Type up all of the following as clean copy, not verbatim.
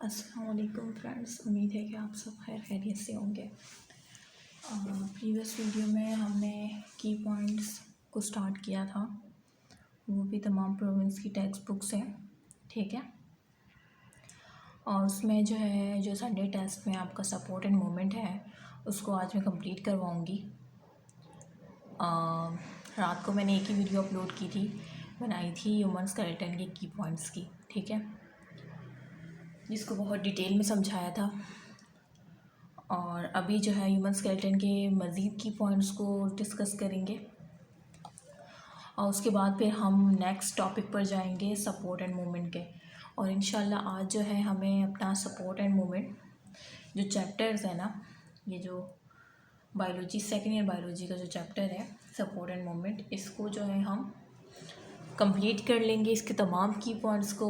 अस्सलाम वालेकुम फ्रेंड्स, उम्मीद है कि आप सब खैरियत से होंगे। प्रीवियस वीडियो में हमने की पॉइंट्स को स्टार्ट किया था, वो भी तमाम प्रोविंस की टेक्स्ट बुक से, ठीक है। और उसमें जो संडे टेस्ट में आपका सपोर्ट एंड मूवमेंट है उसको आज मैं कंप्लीट करवाऊँगी। रात को मैंने एक ही वीडियो अपलोड की थी, बनाई थी ह्यूमन स्केलेटन के की पॉइंट्स की, ठीक है, जिसको बहुत डिटेल में समझाया था। और अभी ह्यूमन स्केलेटन के मज़ीद की पॉइंट्स को डिस्कस करेंगे और उसके बाद फिर हम नेक्स्ट टॉपिक पर जाएंगे सपोर्ट एंड मूवमेंट के। और इंशाल्लाह आज हमें अपना सपोर्ट एंड मूवमेंट जो चैप्टर्स है ना, ये जो बायोलॉजी सेकेंड ईयर बायोलॉजी का जो चैप्टर है सपोर्ट एंड मूवमेंट, इसको हम कंप्लीट कर लेंगे। इसके तमाम की पॉइंट्स को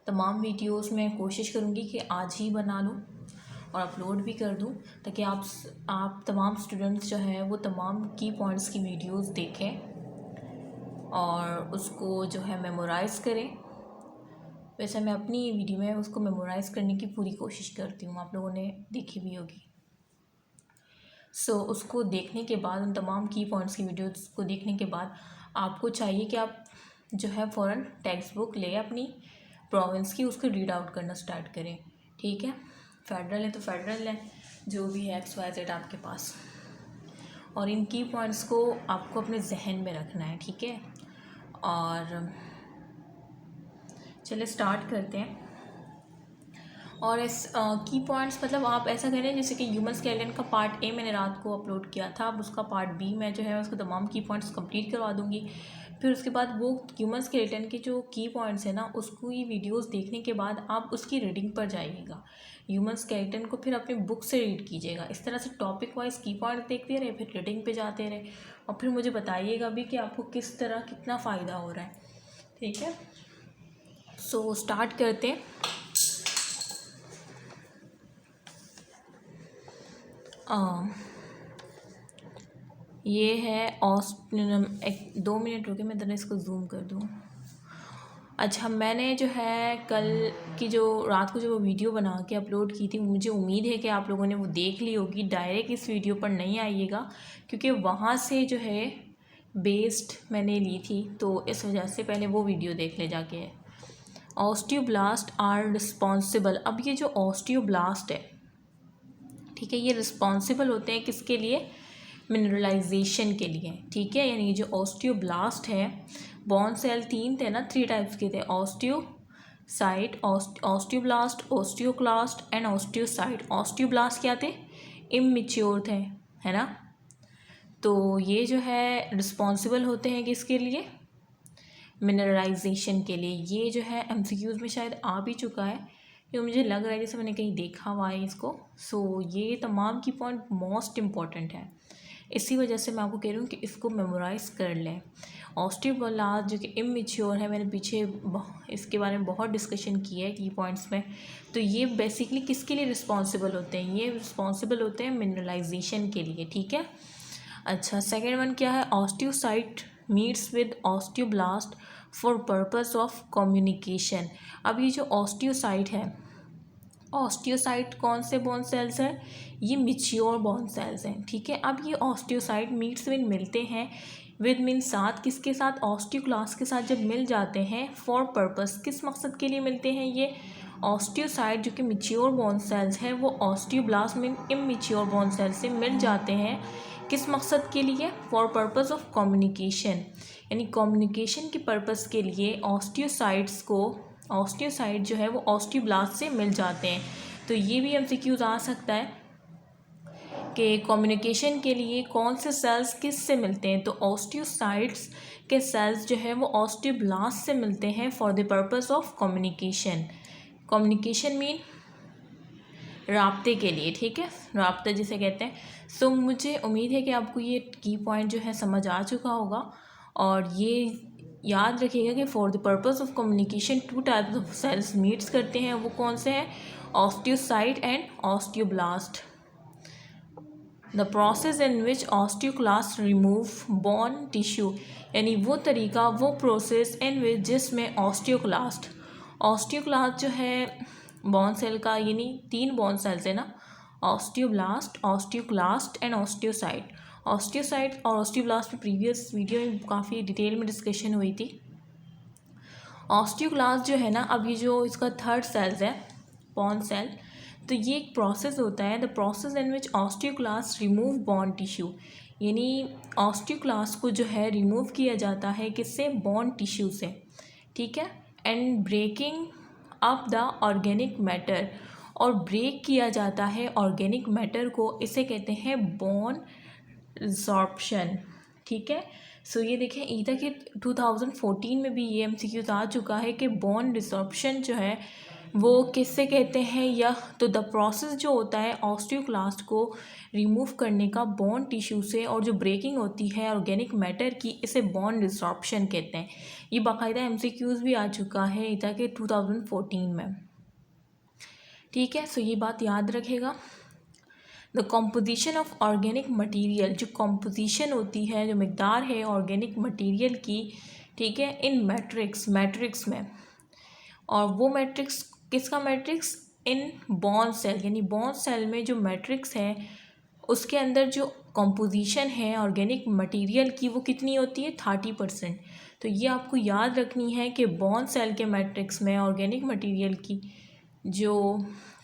तमाम वीडियोस में कोशिश करूँगी कि आज ही बना लूँ और अपलोड भी कर दूँ, ताकि आप तमाम स्टूडेंट्स वो तमाम की पॉइंट्स की वीडियोस देखें और उसको मेमोराइज़ करें। वैसे मैं अपनी वीडियो में उसको मेमोराइज़ करने की पूरी कोशिश करती हूँ, आप लोगों ने देखी भी होगी। उसको देखने के बाद, उन तमाम की पॉइंट्स की वीडियोस को देखने के बाद आपको चाहिए कि आप फ़ौरन टेक्स्ट बुक ले अपनी प्रोविंस की, उसको रीड आउट करना स्टार्ट करें, ठीक है। फेडरल है तो फेडरल है, जो भी है XYZ आपके पास, और इन की पॉइंट्स को आपको अपने जहन में रखना है, ठीक है। और चलिए स्टार्ट करते हैं। और इस की पॉइंट्स आप ऐसा करें जैसे कि ह्यूमन स्केलेटन का पार्ट ए मैंने रात को अपलोड किया था, अब उसका पार्ट बी मैं उसको तमाम की पॉइंट्स कंप्लीट करवा दूँगी। फिर उसके बाद वो ह्यूमन स्केलेटन के जो की पॉइंट्स है ना, उसको ये वीडियोस देखने के बाद आप उसकी रीडिंग पर जाइएगा। ह्यूमन स्केलेटन को फिर अपनी बुक से रीड कीजिएगा। इस तरह से टॉपिक वाइज की पॉइंट देखते रहे, फिर रीडिंग पे जाते रहे, और फिर मुझे बताइएगा भी कि आपको किस तरह कितना फ़ायदा हो रहा है, ठीक है। स्टार्ट करते हैं। ये है एक 2 मिनट रुके, मैं ज़रा इसको जूम कर दूँ। अच्छा, मैंने कल की रात को वो वीडियो बना के अपलोड की थी, मुझे उम्मीद है कि आप लोगों ने वो देख ली होगी। डायरेक्ट इस वीडियो पर नहीं आइएगा, क्योंकि वहाँ से बेस्ड मैंने ली थी, तो इस वजह से पहले वो वीडियो देख ले जाके। Osteoblast are responsible. अब ये जो ऑस्टियोब्लास्ट है, ठीक है, ये रिस्पॉन्सिबल होते हैं किसके लिए? मिनरलाइजेशन के लिए, ठीक है। यानी जो ऑस्टियोब्लास्ट है, बॉन सेल 3 थे ना, 3 टाइप्स के थे, osteocyte, osteoblast, osteoclast and osteocyte. Osteoblast क्या थे? इमैच्योर थे, है ना। तो ये रिस्पॉन्सिबल होते हैं किसके लिए? मिनरलाइजेशन के लिए। ये MCQs में शायद आ भी चुका है, ये मुझे लग रहा है जैसे मैंने कहीं देखा हुआ है इसको। ये तमाम की पॉइंट मोस्ट इम्पॉर्टेंट है, इसी वजह से मैं आपको कह रही हूँ कि इसको मेमोराइज़ कर लें। ऑस्टियोब्लास्ट जो कि इमैच्योर है, मैंने पीछे इसके बारे में बहुत डिस्कशन की है की पॉइंट्स में। तो ये बेसिकली किसके लिए रिस्पॉन्सिबल होते हैं? ये रिस्पॉन्सिबल होते हैं मिनरलाइजेशन के लिए, ठीक है। अच्छा, सेकेंड वन क्या है? Osteocyte meets with osteoblast for purpose of communication. अब ये जो ऑस्टियोसाइट है, ऑस्टियोसाइट कौन से बोन सेल्स हैं? ये मैच्योर बोन सेल्स हैं, ठीक है। अब ये ऑस्टियोसाइट मीट्स विद मिलते हैं, विद मीन साथ, किसके साथ? ऑस्टियोक्लास्ट के साथ जब मिल जाते हैं, फॉर पर्पस, किस मकसद के लिए मिलते हैं? ये ऑस्टियोसाइट जो कि मैच्योर बोन सेल्स हैं, वो osteoblast mean immature bone cells से मिल जाते हैं, किस मकसद के लिए? For purpose of communication. यानी कम्युनिकेशन के पर्पस के लिए ऑस्टियोसाइट वो ऑस्टियोब्लास्ट से मिल जाते हैं। तो ये भी MCQs आ सकता है कि कम्युनिकेशन के लिए कौन से सेल्स किस से मिलते हैं? तो ऑस्टियोसाइट्स के सेल्स वो ऑस्टियोब्लास्ट से मिलते हैं for the purpose of communication. Communication mean राब्ते के लिए, ठीक है, राब्ता जिसे कहते हैं। मुझे उम्मीद है कि आपको ये की पॉइंट समझ आ चुका होगा, और ये याद रखिएगा कि for the purpose of communication 2 types of cells meets करते हैं। वो कौन से हैं? Osteocyte and osteoblast. The process in which osteoclast remove bone tissue, यानी वो तरीका, वो प्रोसेस इन विच जिसमें ऑस्टियोक्लास्ट बॉन सेल का यानी 3 बॉन सेल्स है ना, osteoblast, osteoclast and osteocyte. Osteocyte और ऑस्टियोब्लास्ट में प्रीवियस वीडियो में काफ़ी डिटेल में डिस्कशन हुई थी। ऑस्टियोक्लास्ट जो है ना, अभी जो इसका थर्ड सेल्स है बॉन सेल, तो ये एक प्रोसेस होता है, the process in which osteoclast remove bone tissue, यानी ऑस्टियोक्लास्ट को जो है रिमूव किया जाता है किससे, बॉन टिश्यू से, ठीक है। And breaking up the organic matter, और ब्रेक किया जाता है ऑर्गेनिक मैटर को, इसे कहते हैं बॉन रिसॉर्प्शन, ठीक है। सो ये देखें ईटा के 2014 में भी ये MCQ आ चुका है कि बॉन रिसॉर्प्शन जो है वो किससे कहते हैं, या तो द प्रोसेस जो होता है ऑस्टियोक्लास्ट को रिमूव करने का बॉन टिश्यू से, और जो ब्रेकिंग होती है ऑर्गेनिक मैटर की, इसे बॉन रिसॉर्प्शन कहते हैं। ये बाकायदा MCQs भी आ चुका है ईटा के 2014 में, ठीक है। सो ये बात याद रखेगा। The composition of organic material, जो कॉम्पोजिशन होती है, जो मिकदार है ऑर्गेनिक मटीरियल की, ठीक है, इन मैट्रिक्स में, और वो मैट्रिक्स किसका मैट्रिक्स, इन बॉन सेल, यानी बॉन सेल में जो मैट्रिक्स है उसके अंदर जो कॉम्पोजिशन है ऑर्गेनिक मटेरियल की वो कितनी होती है, 30%। तो ये आपको याद रखनी है कि बॉन सेल के मैट्रिक्स में ऑर्गेनिक मटेरियल की जो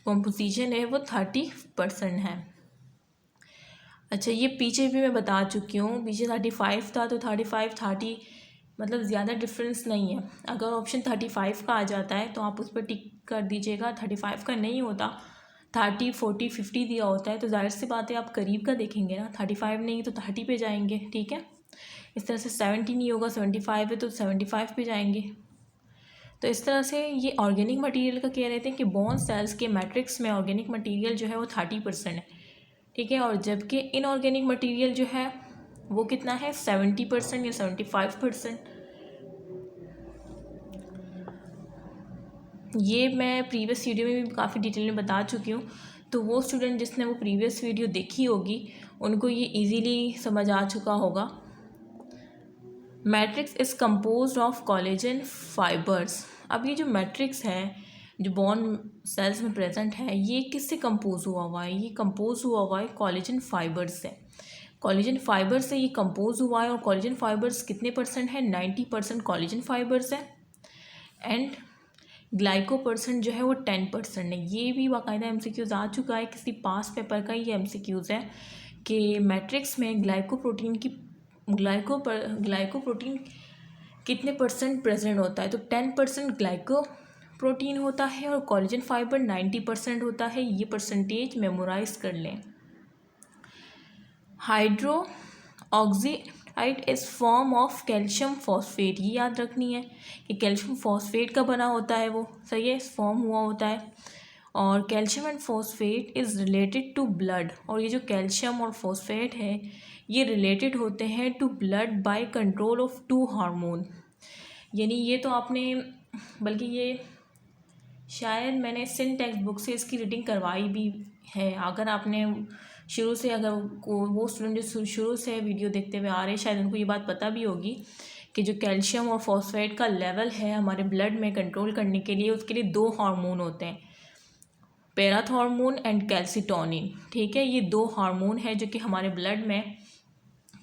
कॉम्पोजिशन है वो 30% है। अच्छा, ये पीछे भी मैं बता चुकी हूँ, पीछे 35 था, तो 35 30 मतलब ज़्यादा डिफरेंस नहीं है। अगर ऑप्शन 35 का आ जाता है तो आप उस पर टिक कर दीजिएगा, 35 का नहीं होता, 30 40 50 दिया होता है, तो जाहिर सी बात है आप करीब का देखेंगे ना, 35 नहीं तो 30 पे जाएंगे, ठीक है। इस तरह से 70 नहीं होगा, 75 है तो 75 पे जाएंगे। तो इस तरह से ये ऑर्गेनिक मटेरियल का कह रहे थे कि बॉन सेल्स के मैट्रिक्स में ऑर्गेनिक मटेरियल जो है वो 30% है, ठीक है। और जबकि इनऑर्गेनिक मटेरियल जो है वो कितना है, 70% या 75%। ये मैं प्रीवियस वीडियो में भी काफ़ी डिटेल में बता चुकी हूँ, तो वो स्टूडेंट जिसने वो प्रीवियस वीडियो देखी होगी उनको ये इजीली समझ आ चुका होगा। Matrix is composed of collagen fibres. अब ये जो मैट्रिक्स है जो बॉन सेल्स में प्रेजेंट है, ये किससे कंपोज हुआ हुआ है, ये कंपोज हुआ हुआ है कोलेजन फाइबर्स से। कोलेजन फाइबर से ये कंपोज हुआ है, और कोलेजन फाइबर्स कितने परसेंट है, 90% कोलेजन फाइबर्स है, एंड ग्लाइकोपर्सन जो है वो 10% है। ये भी बाकायदा MCQs आ चुका है, किसी पास पेपर का ये MCQs है कि मैट्रिक्स में ग्लाइकोप्रोटीन कितने परसेंट प्रेजेंट होता है, तो 10% ग्लाइकोप्रोटीन होता है, और कोलेजन फाइबर 90% होता है। ये परसेंटेज मेमोराइज कर लें। Hydro oxidised is form of calcium phosphate, ये याद रखनी है कि कैल्शियम फॉस्फेट का बना होता है, वो सही है, फॉर्म हुआ होता है। और calcium and phosphate is related to blood, और ये जो कैल्शियम और फॉस्फेट है ये रिलेटेड होते हैं to blood by control of 2 hormone. यानी ये तो आपने, बल्कि ये शायद मैंने सिन टेक्स्ट बुक से इसकी रीडिंग करवाई भी है। अगर आपने शुरू से, अगर वो स्टूडेंट जो शुरू से वीडियो देखते हुए आ रहे हैं, शायद उनको ये बात पता भी होगी कि जो कैल्शियम और फॉस्फेट का लेवल है हमारे ब्लड में कंट्रोल करने के लिए, उसके लिए 2 हार्मोन होते हैं, पैराथॉर्मोन एंड कैल्सिटोनिन, ठीक है। ये 2 हार्मोन है जो कि हमारे ब्लड में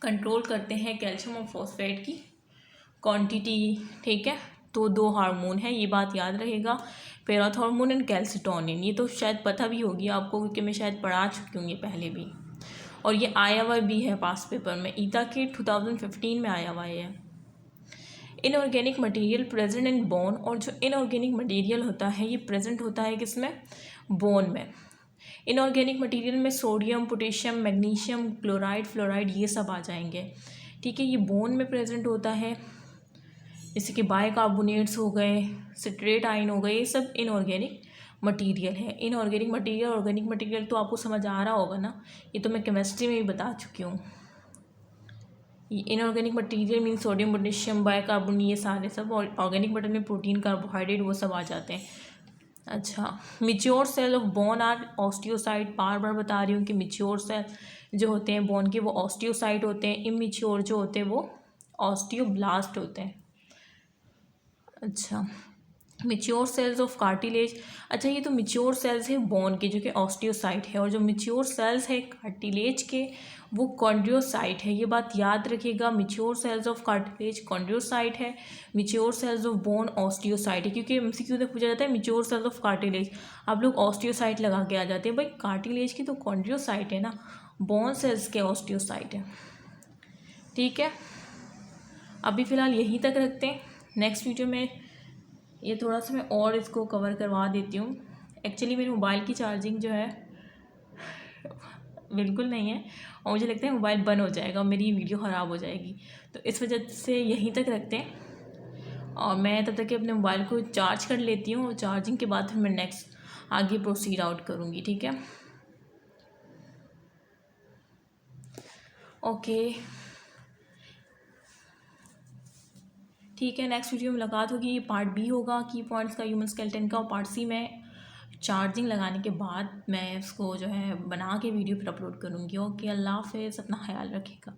कंट्रोल करते हैं कैल्शियम और फॉस्फेट की क्वांटिटी, ठीक है। तो 2 हार्मोन है, ये बात याद रहेगा, पैराथॉर्मोन एंड कैल्सिटोनिन। ये तो शायद पता भी होगी आपको, क्योंकि मैं शायद पढ़ा चुकी हूँ ये पहले भी, और ये आया हुआ भी है पास पेपर में, ईटा के 2015 में आया हुआ है। Inorganic material present in bone, और जो इनऑर्गेनिक मटेरियल होता है ये प्रेजेंट होता है किसमें, बोन में। इनऑर्गेनिक मटेरियल में sodium, potassium, magnesium, chloride, fluoride ये सब आ जाएंगे, ठीक है। ये बोन में प्रेजेंट होता है, जैसे कि बाइकार्बोनेट्स हो गए, सिट्रेट आयन हो गए, ये सब इनऑर्गेनिक मटेरियल है। इनऑर्गेनिक मटेरियल, ऑर्गेनिक मटेरियल तो आपको समझ आ रहा होगा ना, ये तो मैं केमिस्ट्री में भी बता चुकी हूँ। Inorganic material mean sodium, potassium, bicarbonate, ये सारे सब, और ऑर्गेनिक मटेरियल में प्रोटीन, कार्बोहाइड्रेट वो सब आ जाते हैं। अच्छा, mature cell of bone are osteocyte, बार बार बता रही हूँ कि मिच्योर सेल जो होते हैं बोन के वो ऑस्टियोसाइट होते हैं, इमिच्योर जो होते हैं वो ऑस्टियोब्लास्ट होते हैं। अच्छा, मिच्योर सेल्स ऑफ कार्टिलेज। अच्छा, ये तो मिच्योर सेल्स है बोन के, जो कि ऑस्टियोसाइट है, और जो मिच्योर सेल्स है कार्टिलेज के वो कॉन्ड्रियोसाइट है। ये बात याद रखिएगा, mature cells of cartilage chondrocyte है, mature cells of bone osteocyte है। क्योंकि एमसीक्यू में पूछा जाता है मिच्योर सेल्स ऑफ कार्टिलेज, आप लोग ऑस्टियोसाइट लगा के आ जाते हैं। भाई कार्टिलेज की तो कॉन्ड्रियोसाइट है ना, बोन सेल्स के ऑस्टियोसाइट है। ठीक है, अभी फ़िलहाल यहीं तक रखते हैं। नेक्स्ट वीडियो में ये थोड़ा सा मैं और इसको कवर करवा देती हूँ। एक्चुअली मेरे मोबाइल की चार्जिंग जो है बिल्कुल नहीं है, और मुझे लगता है मोबाइल बंद हो जाएगा और मेरी वीडियो ख़राब हो जाएगी, तो इस वजह से यहीं तक रखते हैं। और मैं तब तक के अपने मोबाइल को चार्ज कर लेती हूँ, और चार्जिंग के बाद फिर मैं नेक्स्ट आगे प्रोसीड आउट करूँगी। ठीक है, ओके, ठीक है। नेक्स्ट वीडियो में मुलाकात होगी। ये पार्ट बी होगा की पॉइंट्स का ह्यूमन स्केलेटन का, और पार्ट सी में चार्जिंग लगाने के बाद मैं इसको जो है बना के वीडियो फिर अपलोड करूँगी। ओके, अल्लाह हाफ़िज़, अपना ख्याल रखिएगा।